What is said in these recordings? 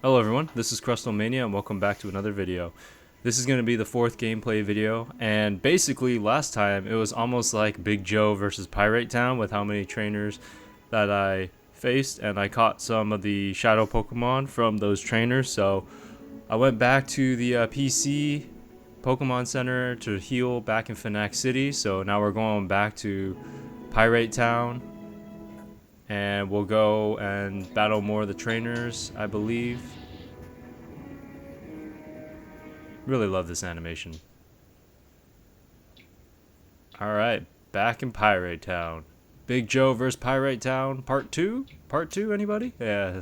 Hello everyone, this is Crustlemania and welcome back to another video. This is going to be the fourth gameplay video, and basically last time it was almost like Big Joe versus Pyrite Town with how many trainers that I faced, and I caught some of the shadow Pokemon from those trainers, so I went back to the PC Pokemon Center to heal back in Phenac City, so now we're going back to Pyrite Town. And we'll go and battle more of the trainers, I believe. Really love this animation. Alright, back in Pyrite Town. Big Joe versus Pyrite Town, part 2? Part 2, anybody? Yeah.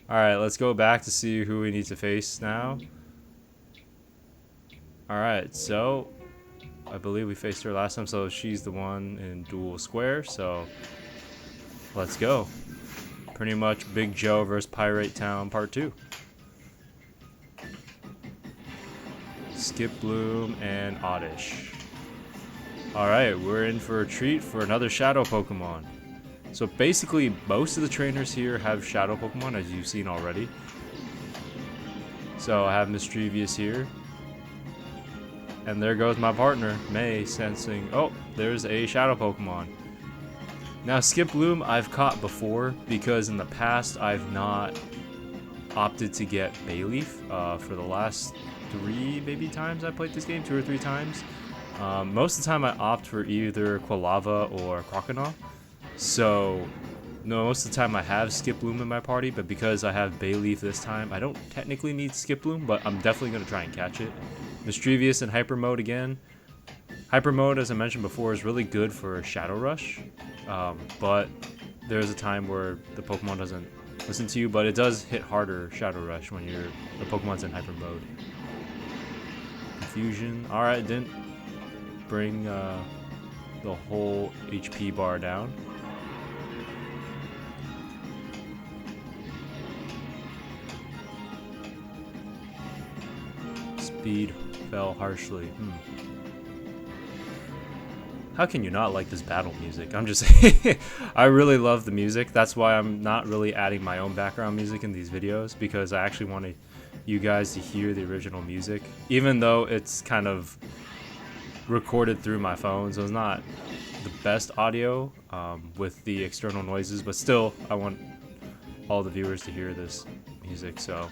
Alright, let's go back to see who we need to face now. Alright, so I believe we faced her last time, so she's the one in Dual Square, so let's go. Pretty much Big Joe versus Pyrite Town Part 2. Skip Bloom and Oddish. Alright, we're in for a treat for another Shadow Pokemon. So basically, most of the trainers here have Shadow Pokemon, as you've seen already. So I have Mischievous here. And there goes my partner, May, sensing, oh, there's a Shadow Pokemon. Now, Skip Bloom I've caught before because in the past I've not opted to get Bayleaf for the last 3 maybe times I played this game, 2 or 3 times. Most of the time I opt for either Quilava or Croconaw. So, no, most of the time I have Skip Bloom in my party, but because I have Bayleaf this time, I don't technically need Skip Bloom, but I'm definitely going to try and catch it. Mischievous in Hyper Mode again. Hyper Mode, as I mentioned before, is really good for Shadow Rush, but there's a time where the Pokemon doesn't listen to you, but it does hit harder Shadow Rush when the Pokemon's in Hyper Mode. Confusion. Alright, didn't bring the whole HP bar down. Speed fell harshly. How can you not like this battle music? I'm just saying. I really love the music. That's why I'm not really adding my own background music in these videos, because I actually wanted you guys to hear the original music, even though it's kind of recorded through my phone, so it's not the best audio with the external noises, but still I want all the viewers to hear this music. So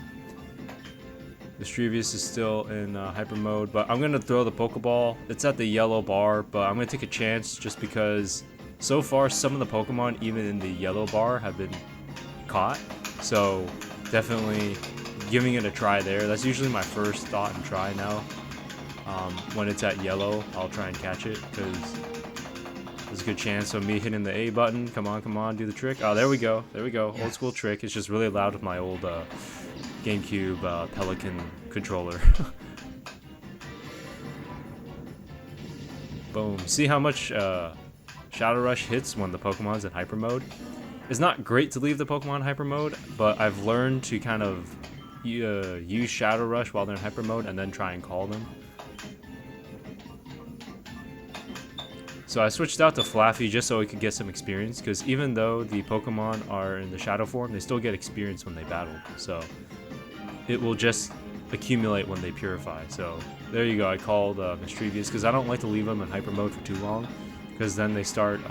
Mischievous is still in Hyper Mode, but I'm going to throw the Pokeball. It's at the yellow bar, but I'm going to take a chance just because so far some of the Pokemon, even in the yellow bar, have been caught. So definitely giving it a try there. That's usually my first thought and try now. When it's at yellow, I'll try and catch it because there's a good chance of me hitting the A button. Come on, do the trick. Oh, there we go. Yes. Old school trick. It's just really loud with my old GameCube Pelican controller. Boom. See how much Shadow Rush hits when the Pokemon's in Hyper Mode? It's not great to leave the Pokemon in Hyper Mode, but I've learned to kind of use Shadow Rush while they're in Hyper Mode and then try and call them. So I switched out to Flaffy just so I could get some experience, because even though the Pokemon are in the Shadow form, they still get experience when they battle. So it will just accumulate when they purify. So there you go. I called Mischievous because I don't like to leave them in Hyper Mode for too long, because then they start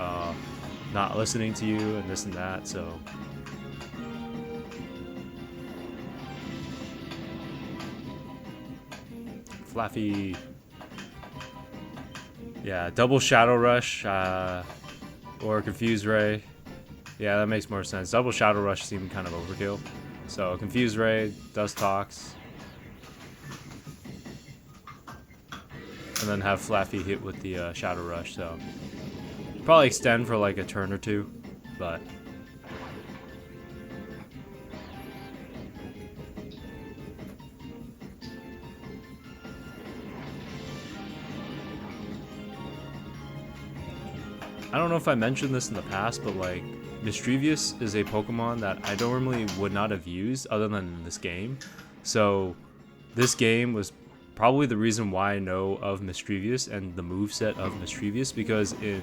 not listening to you and this and that. So Flaffy. Yeah, double Shadow Rush or Confuse Ray. Yeah, that makes more sense. Double Shadow Rush seemed kind of overkill. So Confuse Ray, Dust Tox, and then have Flaffy hit with the Shadow Rush. So probably extend for like a turn or two, but I don't know if I mentioned this in the past, but like Mischievous is a Pokemon that I normally would not have used other than in this game. So this game was probably the reason why I know of Mischievous and the moveset of Mischievous, because in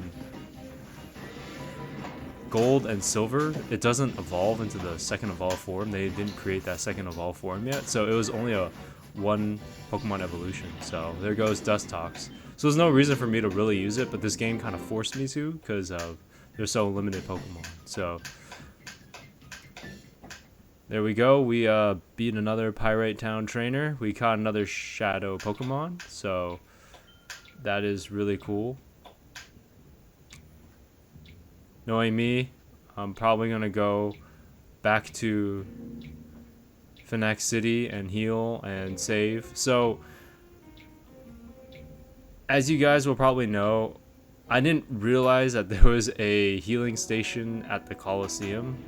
gold and silver, it doesn't evolve into the second evolved form. They didn't create that second evolved form yet, so it was only a one Pokemon evolution. So there goes Dustox. So there's no reason for me to really use it, but this game kind of forced me to because there's so limited Pokemon. So there we go. We beat another Pyrite Town trainer. We caught another Shadow Pokemon, so that is really cool. Knowing me, I'm probably gonna go back to Phenac City and heal and save. So, as you guys will probably know, I didn't realize that there was a healing station at the Colosseum.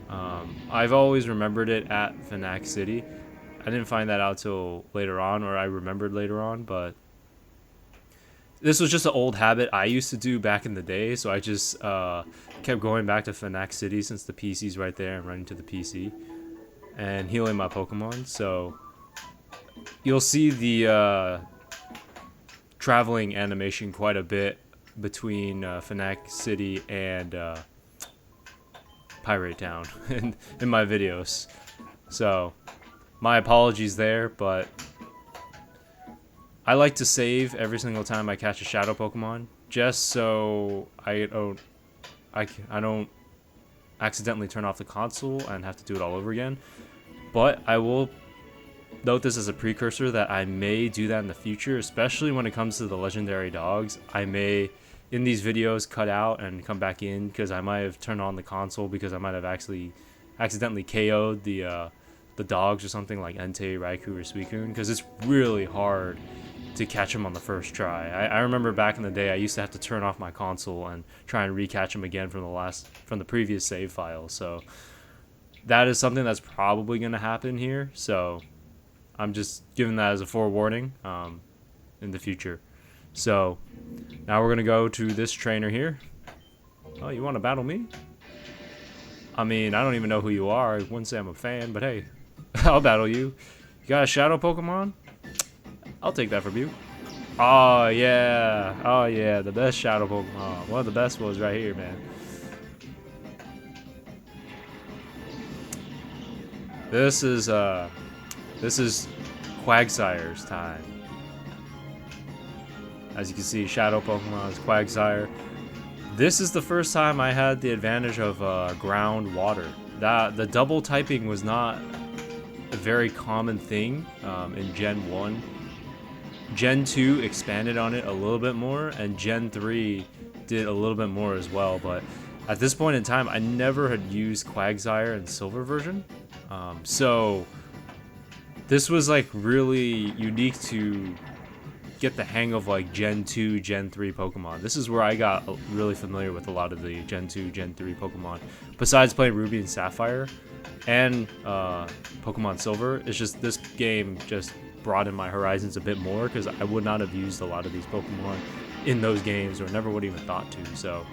I've always remembered it at Phenac City. I didn't find that out till later on, or I remembered later on, but this was just an old habit I used to do back in the day, so I just kept going back to Phenac City since the PC's right there and running to the PC and healing my Pokemon. So you'll see the traveling animation quite a bit between Phenac City and Pyrite Town in my videos. So my apologies there, but I like to save every single time I catch a Shadow Pokemon, just so I don't accidentally turn off the console and have to do it all over again. But I will note this as a precursor that I may do that in the future, especially when it comes to the legendary dogs. I may, in these videos, cut out and come back in because I might have turned on the console because I might have actually accidentally KO'd the dogs or something like Entei, Raikou, or Suicune, because it's really hard to catch them on the first try. I remember back in the day I used to have to turn off my console and try and recatch them again from the previous save file. So that is something that's probably going to happen here. So I'm just giving that as a forewarning in the future. So now we're going to go to this trainer here. Oh, you want to battle me? I mean, I don't even know who you are. I wouldn't say I'm a fan, but hey, I'll battle you. You got a Shadow Pokemon? I'll take that from you. Oh yeah, the best Shadow Pokemon. One of the best ones right here, man. This is Quagsire's time. As you can see, Shadow Pokemon is Quagsire. This is the first time I had the advantage of ground water. The double typing was not a very common thing in Gen 1. Gen 2 expanded on it a little bit more, and Gen 3 did a little bit more as well, but at this point in time, I never had used Quagsire in Silver version. So this was like really unique to get the hang of like Gen 2, Gen 3 Pokemon. This is where I got really familiar with a lot of the Gen 2, Gen 3 Pokemon. Besides playing Ruby and Sapphire and Pokemon Silver, it's just this game just broadened my horizons a bit more because I would not have used a lot of these Pokemon in those games or never would even thought to. So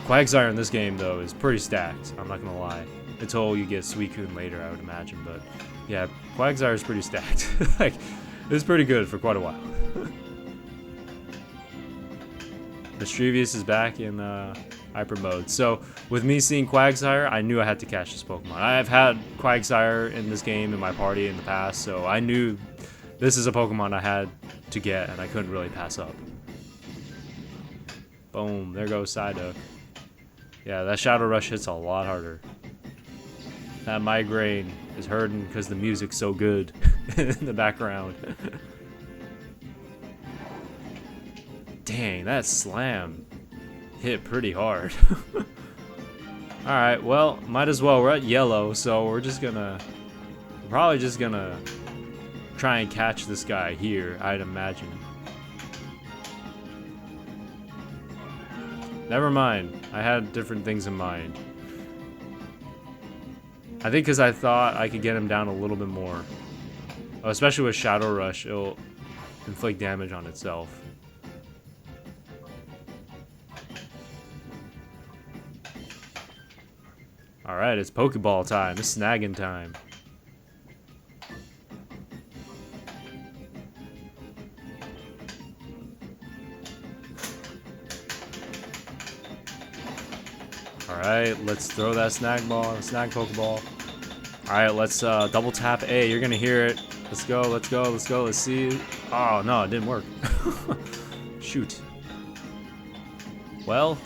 Quagsire in this game though is pretty stacked, I'm not gonna lie. Until you get Suicune later, I would imagine, but yeah, Quagsire is pretty stacked. Like, it's pretty good for quite a while. Mischievous is back in hyper mode. So with me seeing Quagsire, I knew I had to catch this Pokemon. I've had Quagsire in this game in my party in the past, so I knew this is a Pokemon I had to get and I couldn't really pass up. Boom, there goes Psyduck. Yeah, that Shadow Rush hits a lot harder. That migraine is hurting because the music's so good in the background. Dang, that slam hit pretty hard. Alright, well, might as well. We're at yellow, so we're probably just gonna try and catch this guy here, I'd imagine. Never mind, I had different things in mind. I think because I thought I could get him down a little bit more. Especially with Shadow Rush, it'll inflict damage on itself. Alright, it's Pokeball time. It's snagging time. Alright, let's throw that snag ball, snag Pokeball. Alright, let's double tap A. You're gonna hear it. Let's go, let's go, let's go, let's see. Oh, no, it didn't work. Shoot. Well,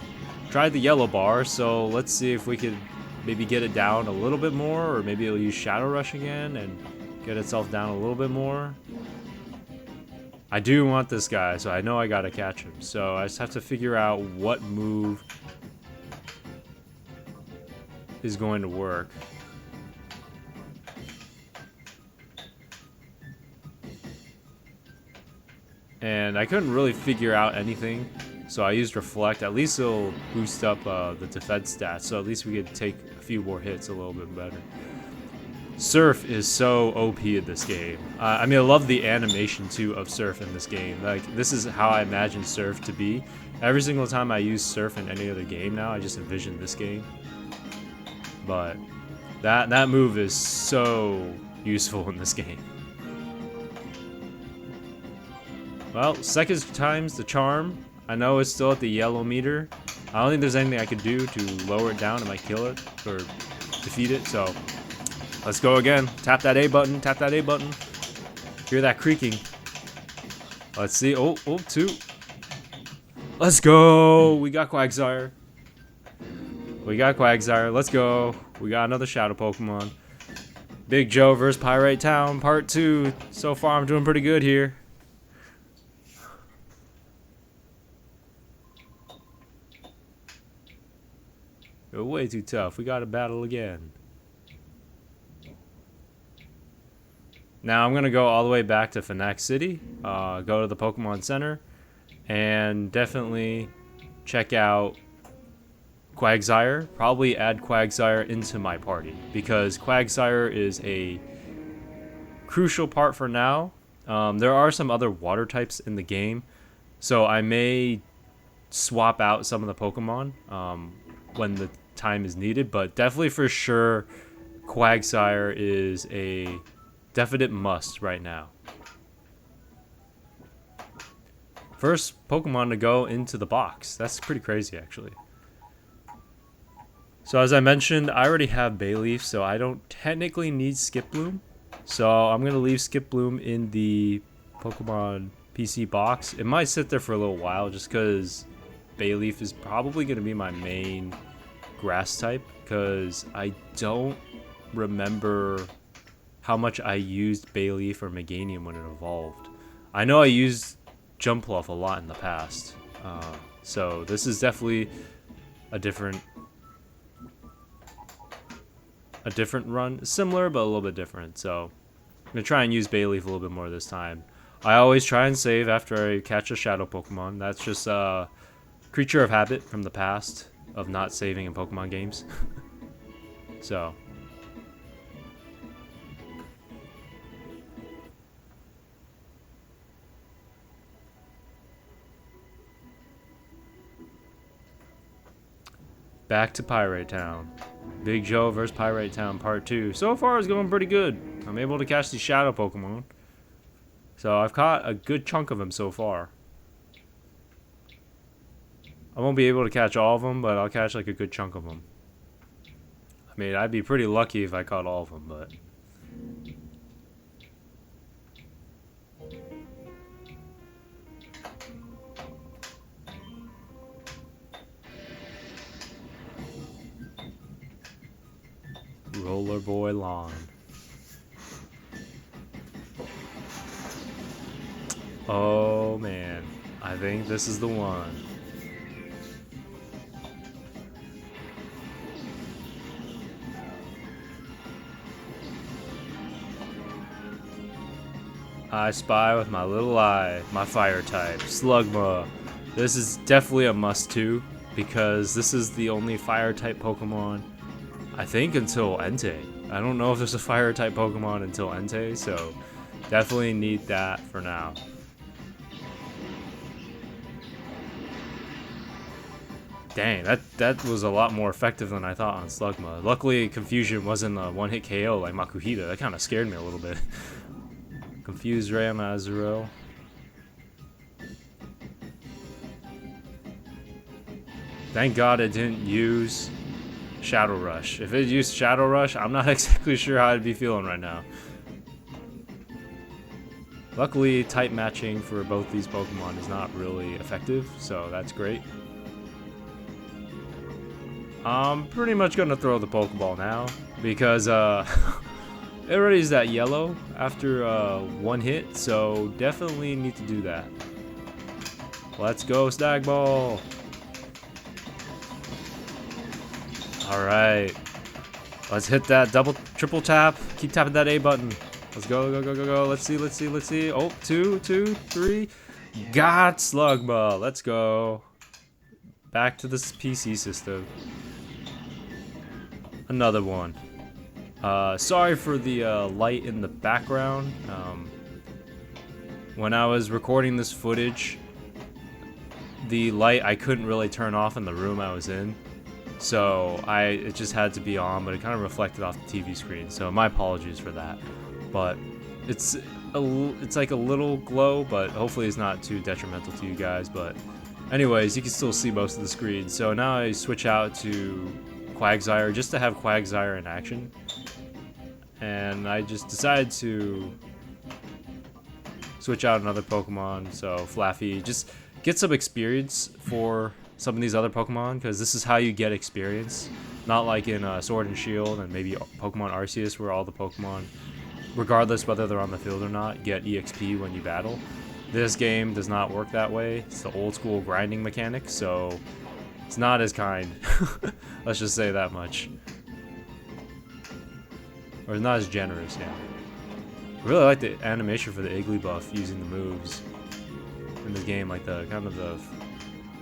tried the yellow bar, so let's see if we could maybe get it down a little bit more, or maybe it'll use Shadow Rush again and get itself down a little bit more. I do want this guy, so I know I gotta catch him. So I just have to figure out what move is going to work. And I couldn't really figure out anything, so I used Reflect. At least it'll boost up the defense stats, so at least we could take a few more hits a little bit better. Surf is so OP in this game. I mean, I love the animation too of Surf in this game. Like, this is how I imagine Surf to be. Every single time I use Surf in any other game now, I just envision this game. But that move is so useful in this game. Well, second time's the charm. I know it's still at the yellow meter. I don't think there's anything I could do to lower it down. It might kill it or defeat it, so let's go again. Tap that A button, tap that A button. Hear that creaking. Let's see. Oh, 2. Let's go. We got Quagsire. We got Quagsire. Let's go. We got another Shadow Pokemon. Big Joe vs. Pyrite Town, Part 2. So far, I'm doing pretty good here. You're way too tough. We got to battle again. Now I'm going to go all the way back to Phenac City, go to the Pokemon Center, and definitely check out Quagsire. Probably add Quagsire into my party, because Quagsire is a crucial part for now. There are some other water types in the game, so I may swap out some of the Pokemon when the time is needed, but definitely for sure Quagsire is a definite must right now. First Pokemon to go into the box. That's pretty crazy, actually. So as I mentioned, I already have Bayleaf, so I don't technically need Skiploom. So I'm going to leave Skiploom in the Pokemon PC box. It might sit there for a little while just because Bayleaf is probably going to be my main grass type, because I don't remember how much I used Bayleaf or Meganium when it evolved. I know I used Jumpluff a lot in the past, so this is definitely a different run, similar but a little bit different. So I'm gonna try and use Bayleaf a little bit more this time. I always try and save after I catch a Shadow Pokemon. That's just a creature of habit from the past of not saving in Pokemon games. So back to Pyrite Town. Big Joe vs. Pyrite Town Part 2. So far it's going pretty good. I'm able to catch these Shadow Pokemon. So I've caught a good chunk of them so far. I won't be able to catch all of them, but I'll catch like a good chunk of them. I mean, I'd be pretty lucky if I caught all of them, but Roller Boy Lawn. Oh man, I think this is the one. I spy with my little eye, my fire type, Slugma. This is definitely a must too, because this is the only fire type Pokemon, I think, until Entei. I don't know if there's a fire type Pokemon until Entei, so definitely need that for now. Dang, that was a lot more effective than I thought on Slugma. Luckily, Confusion wasn't a one-hit KO like Makuhita. That kind of scared me a little bit. Confused Ray on Azurill. Thank God it didn't use Shadow Rush. If it used Shadow Rush, I'm not exactly sure how I'd be feeling right now. Luckily, type matching for both these Pokemon is not really effective, so that's great. I'm pretty much gonna throw the Pokeball now because it already is that yellow after one hit, so definitely need to do that. Let's go, Stag Ball! Alright. Let's hit that triple tap. Keep tapping that A button. Let's go, go, go, go, go. Let's see, let's see, let's see. Oh, 2, 2, 3. Got Slugma. Let's go. Back to this PC system. Another one. Sorry for the light in the background. When I was recording this footage, the light I couldn't really turn off in the room I was in. So it just had to be on, but it kind of reflected off the TV screen. So my apologies for that. But it's like a little glow, but hopefully it's not too detrimental to you guys. But anyways, you can still see most of the screen. So now I switch out to Quagsire just to have Quagsire in action. And I just decided to switch out another Pokemon. So Flaffy, just get some experience for some of these other Pokemon, because this is how you get experience. Not like in Sword and Shield and maybe Pokemon Arceus, where all the Pokemon, regardless whether they're on the field or not, get EXP when you battle. This game does not work that way. It's the old school grinding mechanic, so it's not as kind. Let's just say that much. Or not as generous, yeah. I really like the animation for the Igglybuff using the moves in this game, like the kind of the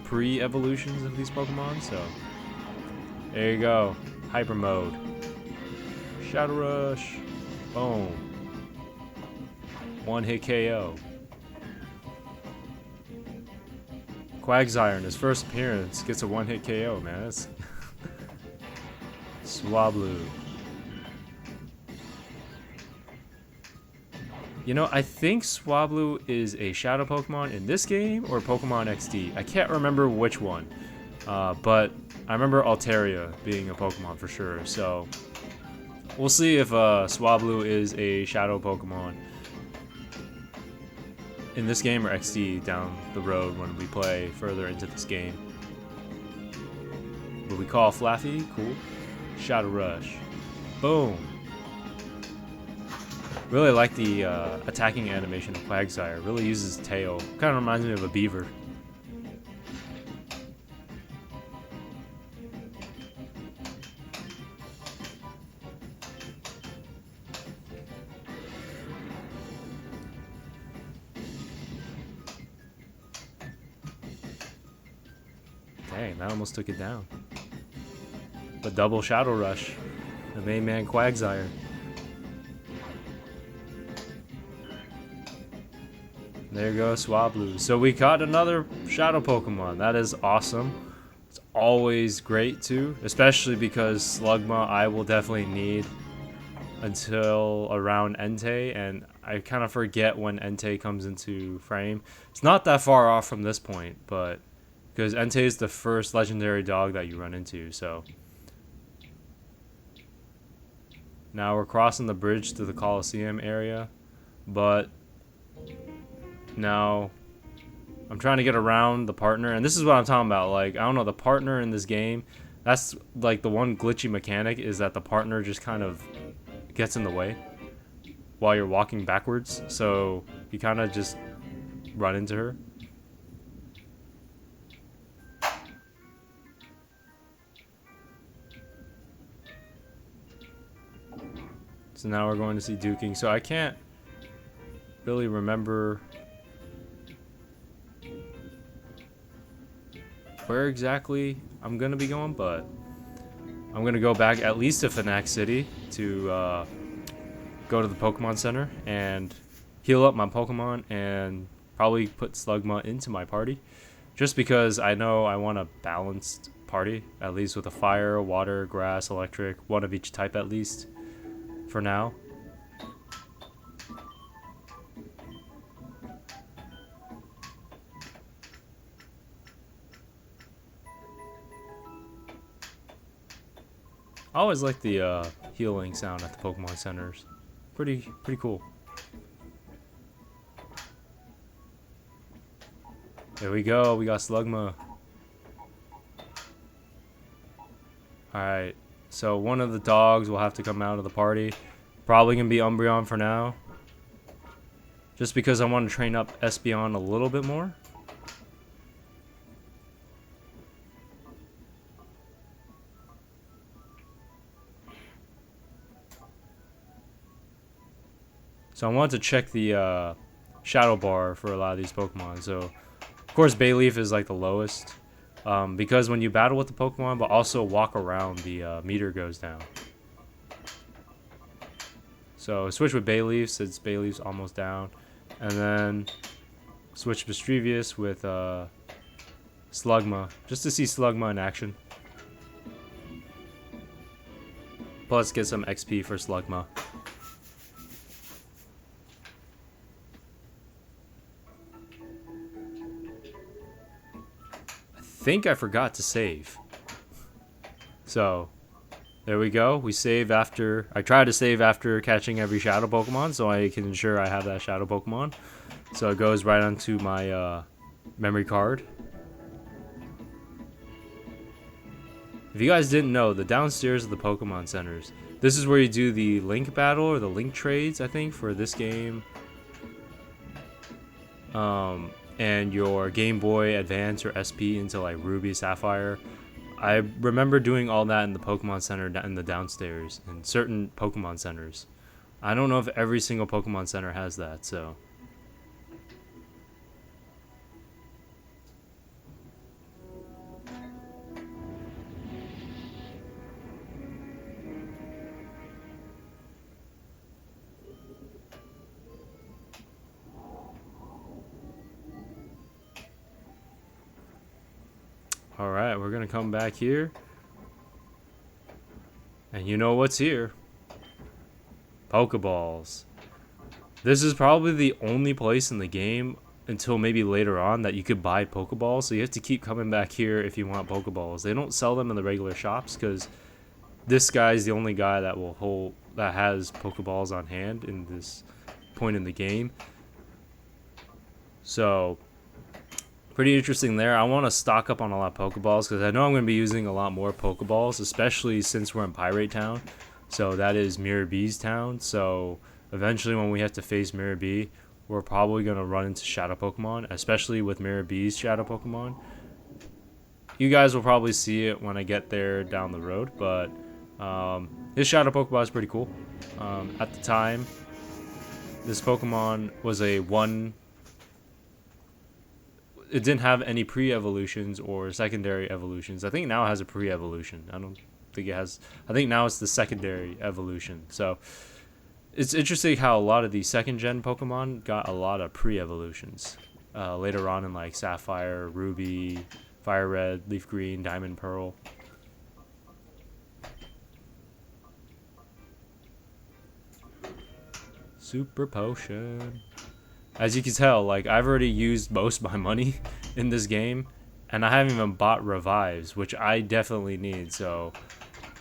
pre-evolutions of these Pokemon, so there you go. Hyper mode. Shadow Rush. Boom. One hit KO. Quagsire in his first appearance gets a one hit KO, man. That's Swablu. You know, I think Swablu is a Shadow Pokemon in this game or Pokemon XD. I can't remember which one, but I remember Altaria being a Pokemon for sure. So we'll see if Swablu is a Shadow Pokemon in this game or XD down the road when we play further into this game. But we call Flaffy, cool. Shadow Rush. Boom. Really like the attacking animation of Quagsire. Really uses his tail. Kind of reminds me of a beaver. Dang, that almost took it down. The double Shadow Rush. The main man Quagsire. There goes Swablu. So we caught another Shadow Pokemon. That is awesome. It's always great too, especially because Slugma I will definitely need until around Entei, and I kind of forget when Entei comes into frame. It's not that far off from this point, but because Entei is the first legendary dog that you run into, so now we're crossing the bridge to the Colosseum area, but now I'm trying to get around the partner, and this is what I'm talking about. Like, I don't know, the partner in this game, that's like the one glitchy mechanic, is that the partner just kind of gets in the way while you're walking backwards, so you kind of just run into her. So now we're going to see Duking. So I can't really remember where exactly I'm gonna be going, but I'm gonna go back at least to Phenac City to go to the Pokemon Center and heal up my Pokemon and probably put Slugma into my party, just because I know I want a balanced party, at least with a fire, water, grass, electric, one of each type at least for now. I always like the healing sound at the Pokemon centers. Pretty cool. There we go. We got Slugma. Alright. So one of the dogs will have to come out of the party. Probably going to be Umbreon for now. Just because I want to train up Espeon a little bit more. So I wanted to check the shadow bar for a lot of these Pokemon. So, of course, Bayleaf is like the lowest. Because when you battle with the Pokemon, but also walk around, the meter goes down. So switch with Bayleaf since Bayleaf's almost down. And then switch Mischievous with Slugma. Just to see Slugma in action. Plus get some XP for Slugma. I think I forgot to save. So, there we go. We save after... I try to save after catching every Shadow Pokemon, so I can ensure I have that Shadow Pokemon. So it goes right onto my memory card. If you guys didn't know, the downstairs of the Pokemon centers, this is where you do the Link battle, or the Link trades, I think, for this game. And your Game Boy Advance or SP into like Ruby, Sapphire. I remember doing all that in the Pokemon Center in the downstairs, in certain Pokemon centers. I don't know if every single Pokemon Center has that, so... Alright, we're gonna come back here. And you know what's here? Pokeballs. This is probably the only place in the game, until maybe later on, that you could buy Pokeballs. So you have to keep coming back here if you want Pokeballs. They don't sell them in the regular shops, because this guy's the only guy that has Pokeballs on hand in this point in the game. So... pretty interesting there. I want to stock up on a lot of Pokeballs because I know I'm going to be using a lot more Pokeballs, especially since we're in Pyrite Town. So that is Miror B's town. So eventually when we have to face Miror B, we're probably going to run into Shadow Pokemon, especially with Miror B's Shadow Pokemon. You guys will probably see it when I get there down the road, but his Shadow Pokemon is pretty cool. At the time, this Pokemon was a one... it didn't have any pre-evolutions or secondary evolutions. I think now it has a pre-evolution. I don't think it has... I think now it's the secondary evolution. So, it's interesting how a lot of the second-gen Pokemon got a lot of pre-evolutions. Later on in, like, Sapphire, Ruby, Fire Red, Leaf Green, Diamond Pearl. Super Potion. As you can tell, like, I've already used most of my money in this game, and I haven't even bought revives, which I definitely need. So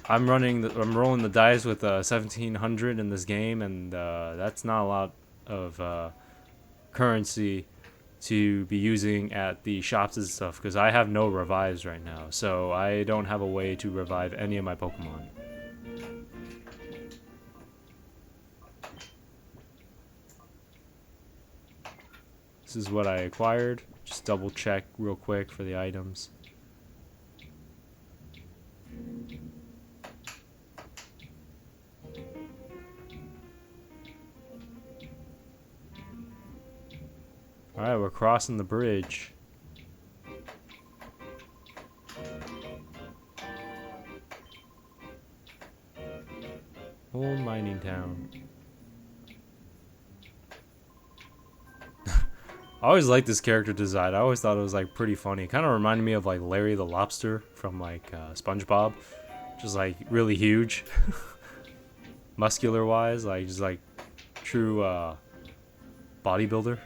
I'm rolling the dice with 1700 in this game, and that's not a lot of currency to be using at the shops and stuff, because I have no revives right now, so I don't have a way to revive any of my Pokemon. This is what I acquired. Just double check real quick for the items. Alright, we're crossing the bridge. Old mining town. I always liked this character design. I always thought it was like pretty funny. It kind of reminded me of like Larry the Lobster from like SpongeBob. Just like really huge. Muscular wise, like just like true bodybuilder.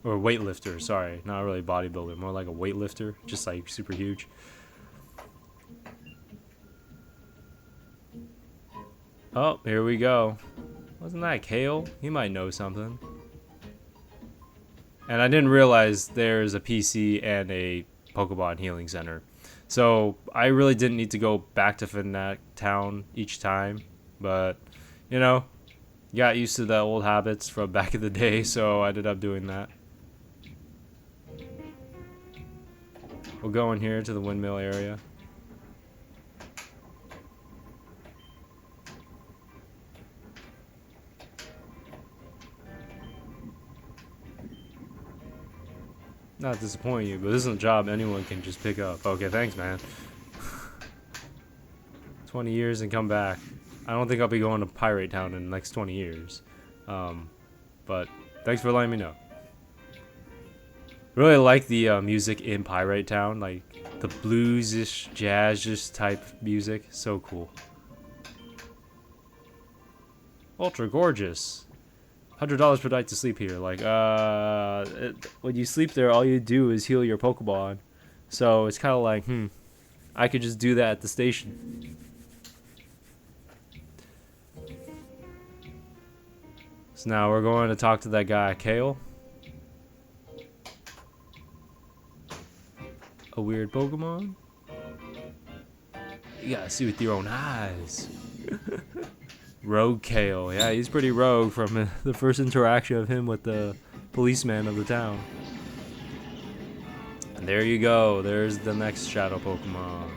Or weightlifter, sorry. Not really bodybuilder, more like a weightlifter. Just like super huge. Oh, here we go. Wasn't that Kale? He might know something. And I didn't realize there's a PC and a Pokemon Healing Center. So I really didn't need to go back to Phenac Town each time. But, you know, got used to the old habits from back in the day, so I ended up doing that. We'll go in here to the windmill area. Not disappointing you, but this isn't a job anyone can just pick up. Okay, thanks, man. 20 years and come back. I don't think I'll be going to Pyrite Town in the next 20 years. But thanks for letting me know. Really like the music in Pyrite Town, like the bluesish, jazzish type music. So cool. Ultra gorgeous. $100 per night to sleep here. Like, when you sleep there, all you do is heal your Pokemon. So it's kind of like, I could just do that at the station. So now we're going to talk to that guy, Kale. A weird Pokemon? You gotta see with your own eyes. Rogue Kale. Yeah, he's pretty rogue from the first interaction of him with the policeman of the town. And there you go. There's the next shadow Pokemon.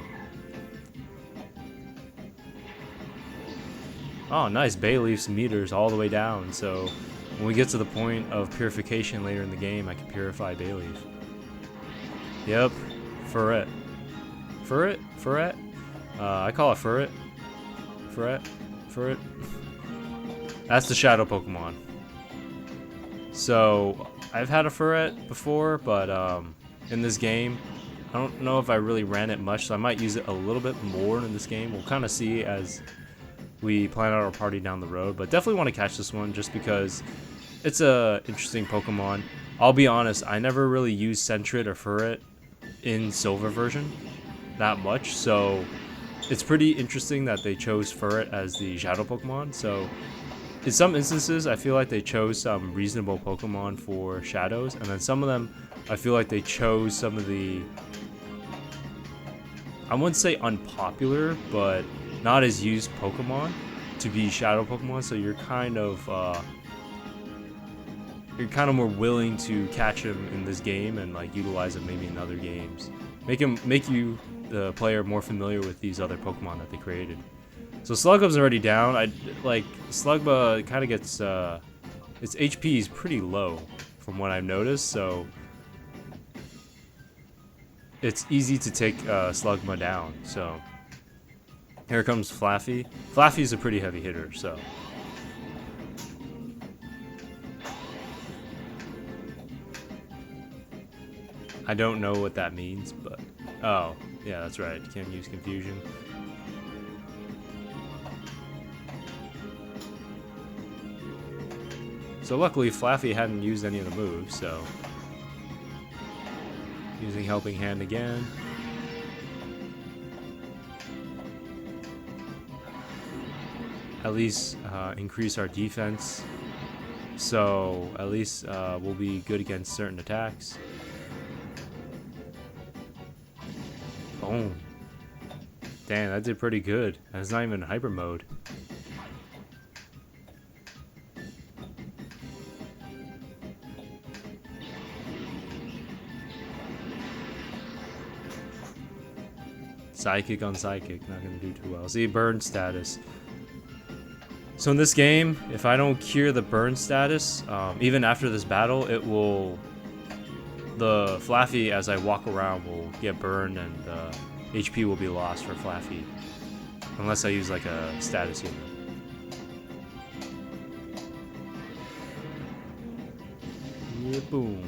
Oh, nice. Bayleaf's meters all the way down. So when we get to the point of purification later in the game, I can purify Bayleaf. Yep. Furret. Furret? Furret? I call it Furret. Furret. Furret. That's the shadow Pokemon. So I've had a Furret before, but in this game, I don't know if I really ran it much, so I might use it a little bit more in this game. We'll kind of see as we plan out our party down the road, but definitely want to catch this one just because it's a interesting Pokemon. I'll be honest, I never really used Sentret or Furret in Silver version that much, so it's pretty interesting that they chose Furret as the shadow Pokemon. So in some instances, I feel like they chose some reasonable Pokemon for shadows, and then some of them, I feel like they chose some of the, I wouldn't say unpopular, but not as used Pokemon to be shadow Pokemon. So you're kind of more willing to catch them in this game and like utilize them maybe in other games. Make you the player more familiar with these other Pokemon that they created. So Slugma's already down. I like Slugma kind of gets its HP is pretty low from what I've noticed, so it's easy to take Slugma down. So here comes Flaffy. Flaffy's a pretty heavy hitter, so I don't know what that means, but oh, yeah, that's right. Can't use Confusion. So luckily, Flaffy hadn't used any of the moves, so using Helping Hand again. At least increase our defense, so at least we'll be good against certain attacks. Boom. Damn, that did pretty good. That's not even hyper mode. Psychic on Psychic, not gonna do too well. See, burn status. So in this game, if I don't cure the burn status, even after this battle, it will, the Flaffy as I walk around will get burned and HP will be lost for Flaffy. Unless I use like a status healer. Yeah, boom.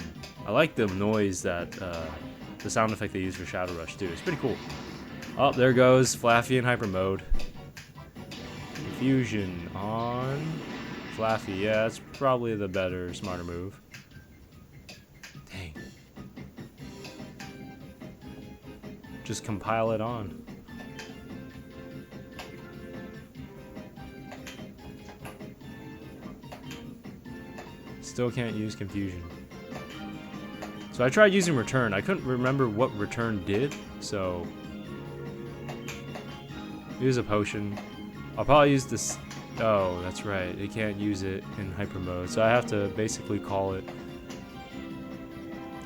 I like the noise that, the sound effect they use for Shadow Rush too. It's pretty cool. Oh, there goes Flaffy in hyper mode. Confusion on Flaffy. Yeah, that's probably the better, smarter move. just compile it on. Still can't use confusion. So I tried using return. I couldn't remember what return did, so use a potion. I'll probably use this. Oh, that's right. It can't use it in hyper mode, so I have to basically call it.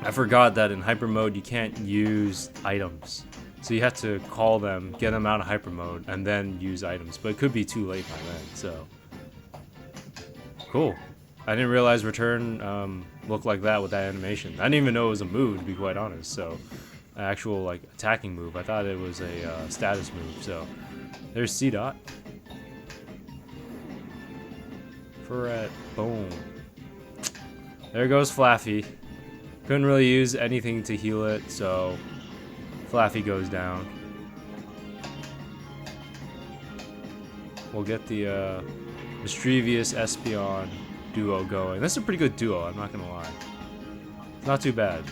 I forgot that in hyper mode you can't use items, so you have to call them, get them out of hyper mode, and then use items. But it could be too late by then. So cool. I didn't realize return looked like that with that animation. I didn't even know it was a move, to be quite honest. So, an actual like attacking move. I thought it was a status move. So, there's C dot. Pyrite, boom. There goes Flaffy. Couldn't really use anything to heal it, so Flaffy goes down. We'll get the mischievous Espeon duo going. That's a pretty good duo, I'm not gonna lie. It's not too bad.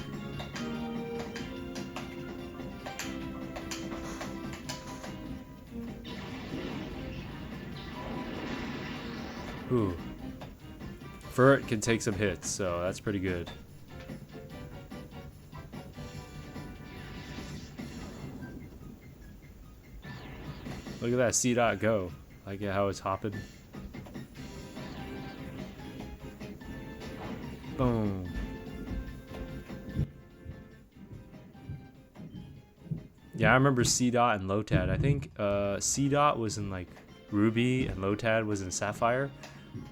Ooh. Pyrite can take some hits, so that's pretty good. Look at that C dot go. I like how it's hopping. Boom. Yeah, I remember C dot and Lotad. I think C dot was in like Ruby and Lotad was in Sapphire.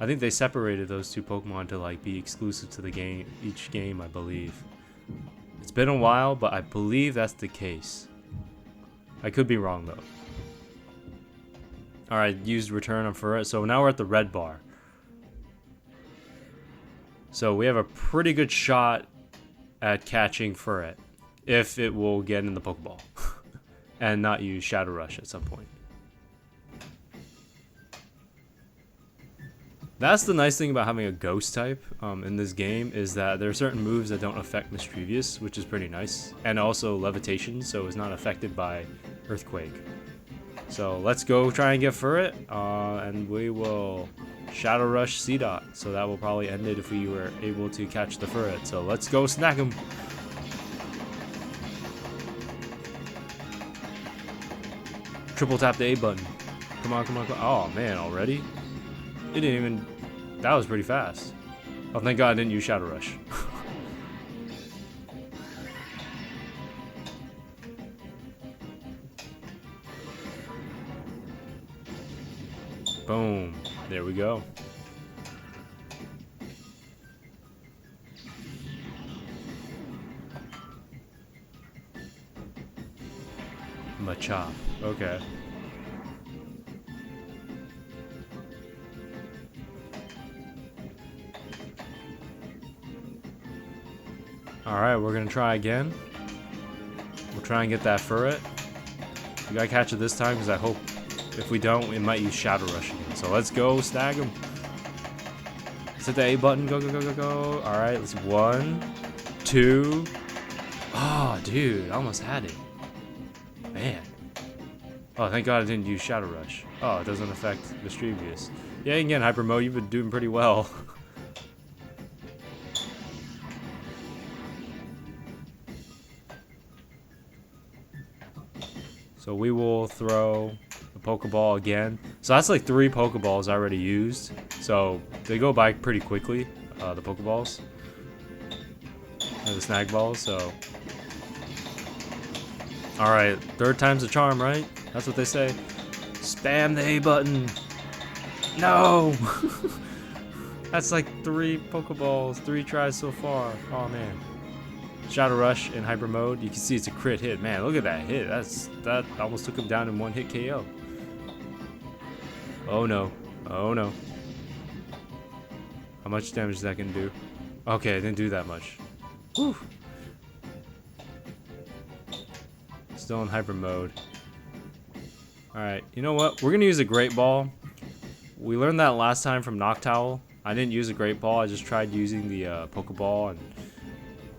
I think they separated those two Pokemon to like be exclusive to the game, each game, I believe. It's been a while, but I believe that's the case. I could be wrong though. Alright, used return on Pyrite. So now we're at the red bar. So we have a pretty good shot at catching Pyrite if it will get in the Pokeball and not use Shadow Rush at some point. That's the nice thing about having a ghost type in this game, is that there are certain moves that don't affect Mischievous, which is pretty nice, and also Levitation, so it's not affected by Earthquake. So let's go try and get Pyrite, and we will Shadow Rush C dot. So that will probably end it if we were able to catch the Pyrite. So let's go snack him. Triple tap the A button. Come on, come on, come on. Oh man, already? It didn't even. That was pretty fast. Oh, thank God I didn't use Shadow Rush. Boom. There we go. Machop. Okay. Alright, we're gonna try again. We'll try and get that Pyrite. We gotta catch it this time, because I hope if we don't, we might use Shadow Rush again. So let's go snag him. Let's hit the A button. Go, go, go, go, go. Alright, let's 1, 2. Oh, dude, I almost had it. Man. Oh, thank God I didn't use Shadow Rush. Oh, it doesn't affect Mischievous. Yeah, again, Hyper Mode, you've been doing pretty well. So we will throw the Pokeball again. So that's like 3 Pokeballs already used. So they go by pretty quickly, the Pokeballs. And the Snag Balls, so. Alright, 3rd time's a charm, right? That's what they say. Spam the A button. No! That's like 3 Pokeballs, 3 tries so far. Oh man. Shadow Rush in Hyper Mode. You can see it's a crit hit. Man, look at that hit. That almost took him down in 1 hit KO. Oh no. Oh no. How much damage is that gonna do? Okay, it didn't do that much. Whew. Still in Hyper Mode. Alright, you know what? We're gonna use a Great Ball. We learned that last time from Noctowl. I didn't use a Great Ball. I just tried using the Pokeball and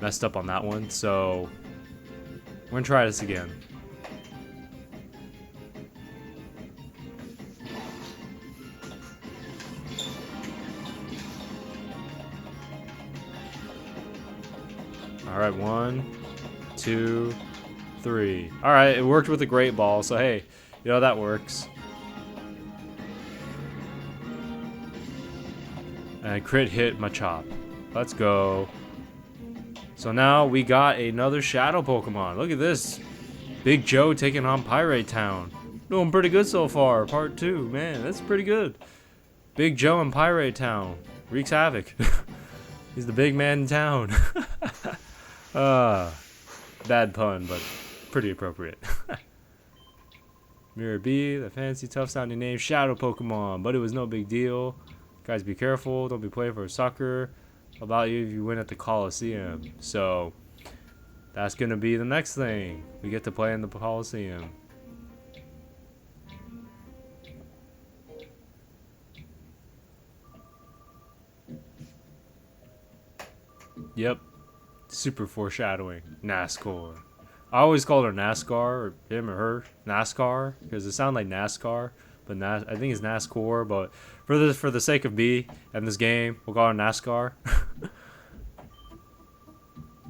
messed up on that one, so we're gonna try this again. Alright, 1, 2, 3. Alright, it worked with a great ball, so hey, you know that works. And crit hit Machop. Let's go. So now we got another shadow Pokemon. Look at this. Big Joe taking on Pyrite Town. Doing pretty good so far. Part 2. Man, that's pretty good. Big Joe in Pyrite Town. Wreaks havoc. He's the big man in town. Bad pun, but pretty appropriate. Miror B, the fancy tough sounding name, shadow Pokemon. But it was no big deal. Guys, be careful. Don't be playing for a sucker. How about you if you win at the Colosseum? So, that's going to be the next thing. We get to play in the Colosseum. Yep. Super foreshadowing. Nascour. I always called her NASCAR, or him or her, NASCAR, because it sounded like NASCAR, but I think it's NASCOR, but for the sake of B and this game, we'll call her NASCAR.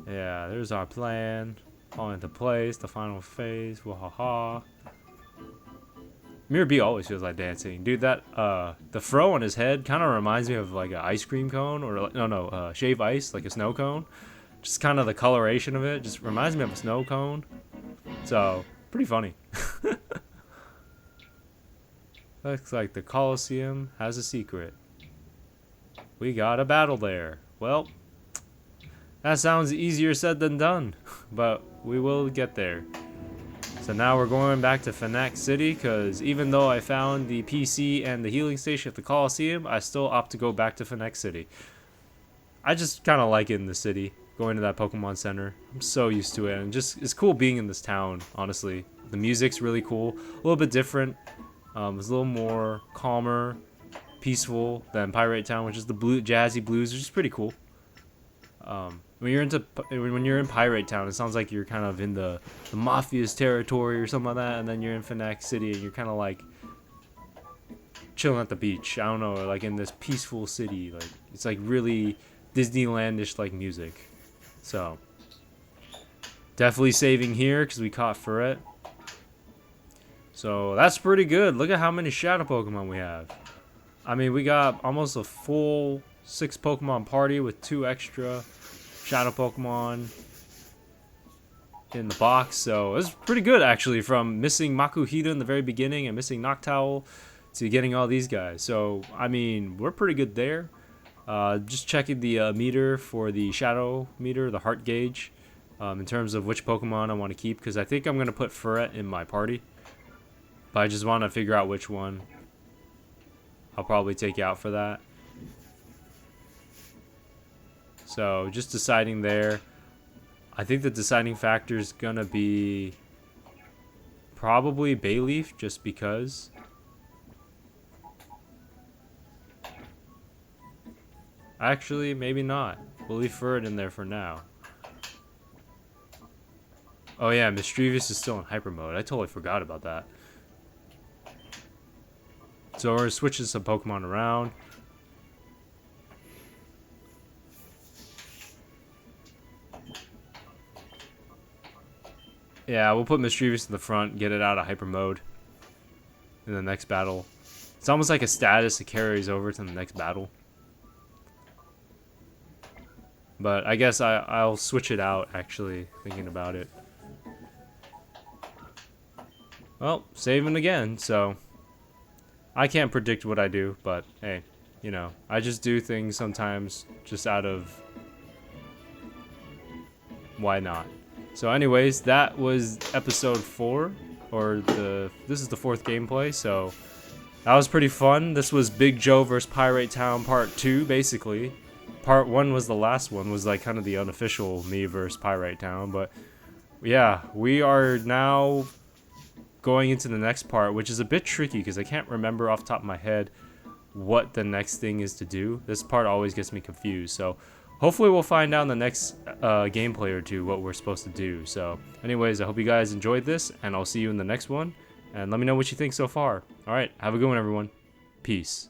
Yeah, there's our plan. Falling into place, the final phase, wahaha. Miror B always feels like dancing. Dude, that, the fro on his head kind of reminds me of like an ice cream cone, or like, no, shave ice, like a snow cone. Just kind of the coloration of it just reminds me of a snow cone. So, pretty funny. Looks like the Colosseum has a secret. We got a battle there. Well, that sounds easier said than done, but we will get there. So now we're going back to Phenac City, because even though I found the PC and the healing station at the Colosseum, I still opt to go back to Phenac City. I just kind of like it in the city, going to that Pokemon Center. I'm so used to it, and just it's cool being in this town, honestly. The music's really cool, a little bit different. It's a little more calmer, peaceful than Pyrite Town, which is the jazzy blues, which is pretty cool. When you're in Pyrite Town, it sounds like you're kind of in the Mafia's territory or something like that, and then you're in Phenac City and you're kind of like chilling at the beach. I don't know, or like in this peaceful city. Like it's like really Disneylandish like music. So definitely saving here because we caught Pyrite. So that's pretty good. Look at how many shadow Pokemon we have. I mean, we got almost a full 6 Pokemon party with 2 extra shadow Pokemon in the box. So it's pretty good actually, from missing Makuhita in the very beginning and missing Noctowl to getting all these guys. So I mean, we're pretty good there. Just checking the meter for the shadow meter, the heart gauge, in terms of which Pokemon I want to keep, because I think I'm going to put Pyrite in my party, but I just want to figure out which one I'll probably take out for that. So just deciding there. I think the deciding factor is going to be probably Bayleaf, just because. Actually, maybe not. We'll leave Pyrite in there for now. Oh yeah, Mischievous is still in hyper mode. I totally forgot about that. So we're switching some Pokemon around. Yeah, we'll put Mischievous in the front, get it out of hyper mode in the next battle. It's almost like a status that carries over to the next battle. But I guess I'll switch it out, actually, thinking about it. Well, saving again, so I can't predict what I do, but hey, you know, I just do things sometimes just out of why not. So anyways, that was episode 4, or this is the 4th gameplay, so that was pretty fun. This was Big Joe vs. Pyrite Town Part 2, basically. Part 1 was the last one, was like kind of the unofficial me versus Pyrite Town, but yeah, we are now going into the next part, which is a bit tricky because I can't remember off the top of my head what the next thing is to do. This part always gets me confused, so hopefully we'll find out in the next gameplay or two what we're supposed to do. So anyways, I hope you guys enjoyed this, and I'll see you in the next one, and let me know what you think so far. Alright, have a good one, everyone. Peace.